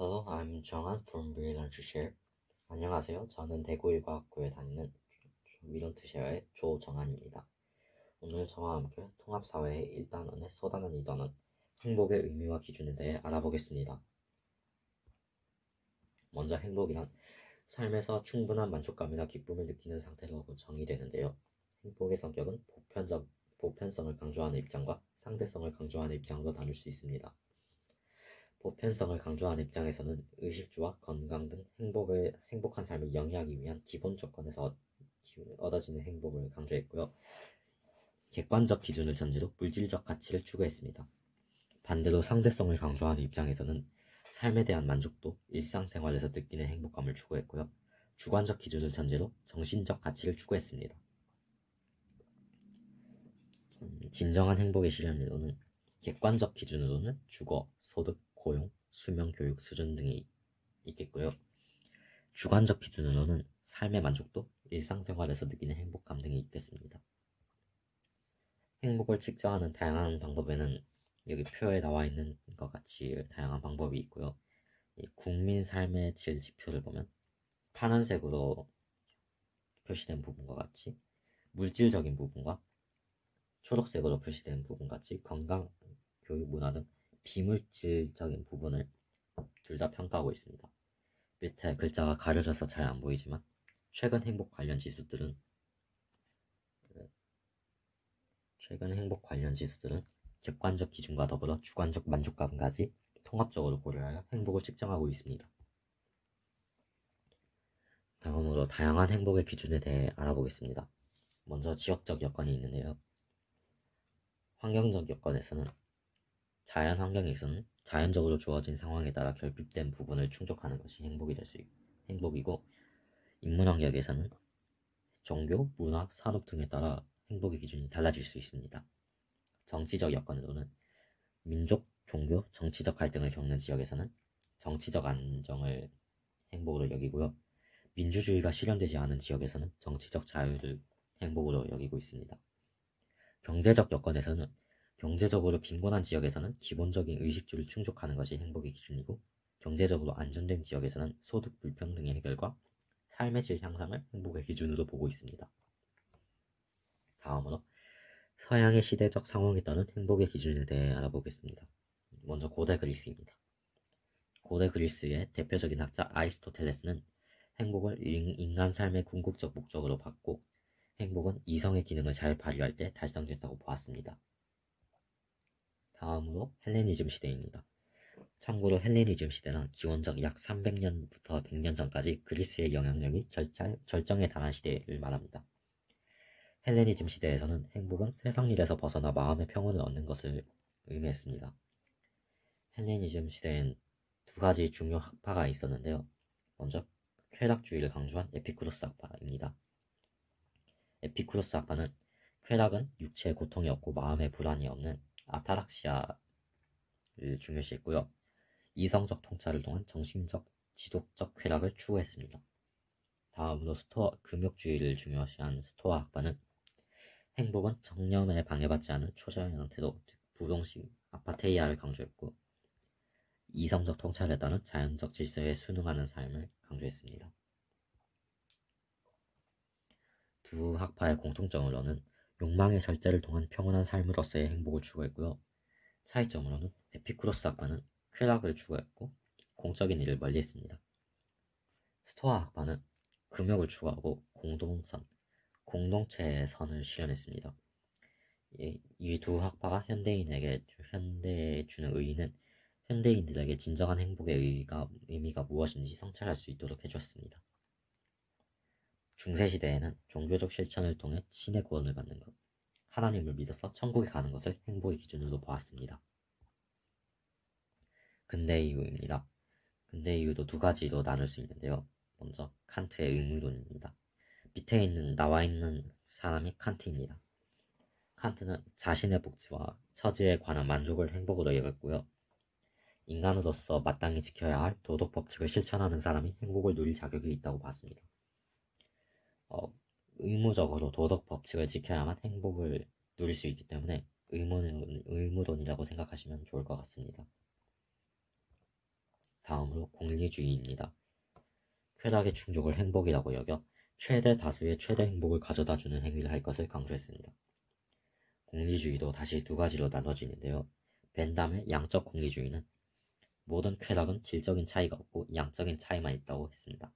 Hello, I'm John from Brilliant Share. 안녕하세요. 저는 대구일과학부에 다니는 위런트 쉐어의 조정한입니다. 오늘 저와 함께 통합사회의 1단원에 소단원 2단원 행복의 의미와 기준에 대해 알아보겠습니다. 먼저 행복이란 삶에서 충분한 만족감이나 기쁨을 느끼는 상태로 정의되는데요. 행복의 성격은 보편성을 강조하는 입장과 상대성을 강조하는 입장으로 나눌 수 있습니다. 보편성을 강조하는 입장에서는 의식주와 건강 등 행복한 삶을 영위하기 위한 기본 조건에서 얻어지는 행복을 강조했고요. 객관적 기준을 전제로 물질적 가치를 추구했습니다. 반대로 상대성을 강조하는 입장에서는 삶에 대한 만족도, 일상생활에서 느끼는 행복감을 추구했고요. 주관적 기준을 전제로 정신적 가치를 추구했습니다. 진정한 행복의 실현으로는 객관적 기준으로는 주거, 소득, 고용, 수명, 교육 수준 등이 있겠고요. 주관적 기준으로는 삶의 만족도, 일상생활에서 느끼는 행복감 등이 있겠습니다. 행복을 측정하는 다양한 방법에는 여기 표에 나와 있는 것 같이 다양한 방법이 있고요. 국민 삶의 질 지표를 보면 파란색으로 표시된 부분과 같이 물질적인 부분과 초록색으로 표시된 부분 같이 건강, 교육, 문화 등 비물질적인 부분을 둘 다 평가하고 있습니다. 밑에 글자가 가려져서 잘 안 보이지만 최근 행복 관련 지수들은 객관적 기준과 더불어 주관적 만족감까지 통합적으로 고려하여 행복을 측정하고 있습니다. 다음으로 다양한 행복의 기준에 대해 알아보겠습니다. 먼저 지역적 여건이 있는데요. 환경적 여건에서는 자연 환경에서는 자연적으로 주어진 상황에 따라 결핍된 부분을 충족하는 것이 행복이고, 인문 환경에서는 종교, 문화, 산업 등에 따라 행복의 기준이 달라질 수 있습니다. 정치적 여건으로는 민족, 종교, 정치적 갈등을 겪는 지역에서는 정치적 안정을 행복으로 여기고요. 민주주의가 실현되지 않은 지역에서는 정치적 자유를 행복으로 여기고 있습니다. 경제적 여건에서는 경제적으로 빈곤한 지역에서는 기본적인 의식주를 충족하는 것이 행복의 기준이고, 경제적으로 안정된 지역에서는 소득 불평등의 해결과 삶의 질 향상을 행복의 기준으로 보고 있습니다. 다음으로 서양의 시대적 상황에 따른 행복의 기준에 대해 알아보겠습니다. 먼저 고대 그리스입니다. 고대 그리스의 대표적인 학자 아리스토텔레스는 행복을 인간 삶의 궁극적 목적으로 봤고, 행복은 이성의 기능을 잘 발휘할 때 달성된다고 보았습니다. 다음으로 헬레니즘 시대입니다. 참고로 헬레니즘 시대는 기원적 약 300년부터 100년 전까지 그리스의 영향력이 절정에 달한 시대를 말합니다. 헬레니즘 시대에서는 행복은 세상 일에서 벗어나 마음의 평온을 얻는 것을 의미했습니다. 헬레니즘 시대엔 두 가지 중요 학파가 있었는데요. 먼저 쾌락주의를 강조한 에피쿠로스 학파입니다. 에피쿠로스 학파는 쾌락은 육체의 고통이 없고 마음의 불안이 없는 아타락시아를 중요시했고요. 이성적 통찰을 통한 정신적, 지속적 쾌락을 추구했습니다. 다음으로 금욕주의를 중요시한 스토아 학파는 행복은 정념에 방해받지 않은 초자연한 태도, 즉 부동식 아파테이아를 강조했고, 이성적 통찰에 따른 자연적 질서에 순응하는 삶을 강조했습니다. 두 학파의 공통점으로는 욕망의 절제를 통한 평온한 삶으로서의 행복을 추구했고요. 차이점으로는 에피쿠로스 학파는 쾌락을 추구했고 공적인 일을 멀리했습니다. 스토아 학파는 금욕을 추구하고 공동체의 선을 실현했습니다. 이 두 학파가 현대에 주는 의의는 현대인들에게 진정한 행복의 의미가 무엇인지 성찰할 수 있도록 해주었습니다. 중세시대에는 종교적 실천을 통해 신의 구원을 받는 것, 하나님을 믿어서 천국에 가는 것을 행복의 기준으로 보았습니다. 근대 이후입니다. 근대 이후도 두 가지로 나눌 수 있는데요. 먼저 칸트의 의무론입니다. 밑에 나와 있는 사람이 칸트입니다. 칸트는 자신의 복지와 처지에 관한 만족을 행복으로 여겼고요. 인간으로서 마땅히 지켜야 할 도덕 법칙을 실천하는 사람이 행복을 누릴 자격이 있다고 봤습니다. 의무적으로 도덕 법칙을 지켜야만 행복을 누릴 수 있기 때문에 의무론이라고 생각하시면 좋을 것 같습니다. 다음으로 공리주의입니다. 쾌락의 충족을 행복이라고 여겨 최대 다수의 최대 행복을 가져다주는 행위를 할 것을 강조했습니다. 공리주의도 다시 두 가지로 나눠지는데요. 벤담의 양적 공리주의는 모든 쾌락은 질적인 차이가 없고 양적인 차이만 있다고 했습니다.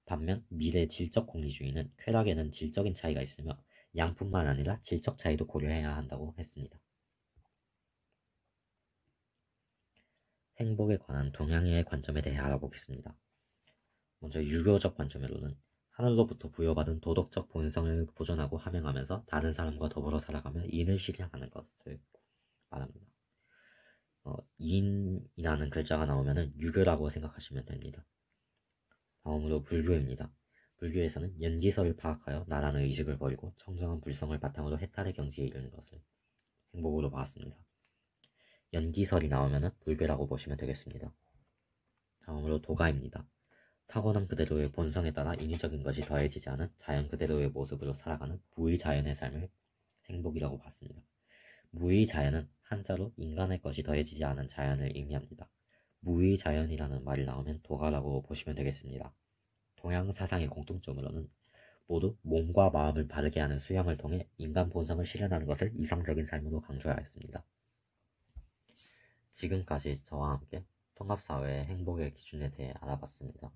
반면 미래 질적 공리주의는 쾌락에는 질적인 차이가 있으며 양뿐만 아니라 질적 차이도 고려해야 한다고 했습니다. 행복에 관한 동양의 관점에 대해 알아보겠습니다. 먼저 유교적 관점으로는 하늘로부터 부여받은 도덕적 본성을 보존하고 함양하면서 다른 사람과 더불어 살아가며 인을 실현하는 것을 말합니다. 인이라는 글자가 나오면 유교라고 생각하시면 됩니다. 다음으로 불교입니다. 불교에서는 연기설을 파악하여 나라는 의식을 버리고 청정한 불성을 바탕으로 해탈의 경지에 이르는 것을 행복으로 봤습니다. 연기설이 나오면 불교라고 보시면 되겠습니다. 다음으로 도가입니다. 타고난 그대로의 본성에 따라 인위적인 것이 더해지지 않은 자연 그대로의 모습으로 살아가는 무의자연의 삶을 행복이라고 봤습니다. 무의자연은 한자로 인간의 것이 더해지지 않은 자연을 의미합니다. 무의자연이라는 말이 나오면 도가라고 보시면 되겠습니다. 동양 사상의 공통점으로는 모두 몸과 마음을 바르게 하는 수양을 통해 인간 본성을 실현하는 것을 이상적인 삶으로 강조하였습니다. 지금까지 저와 함께 통합사회의 행복의 기준에 대해 알아봤습니다.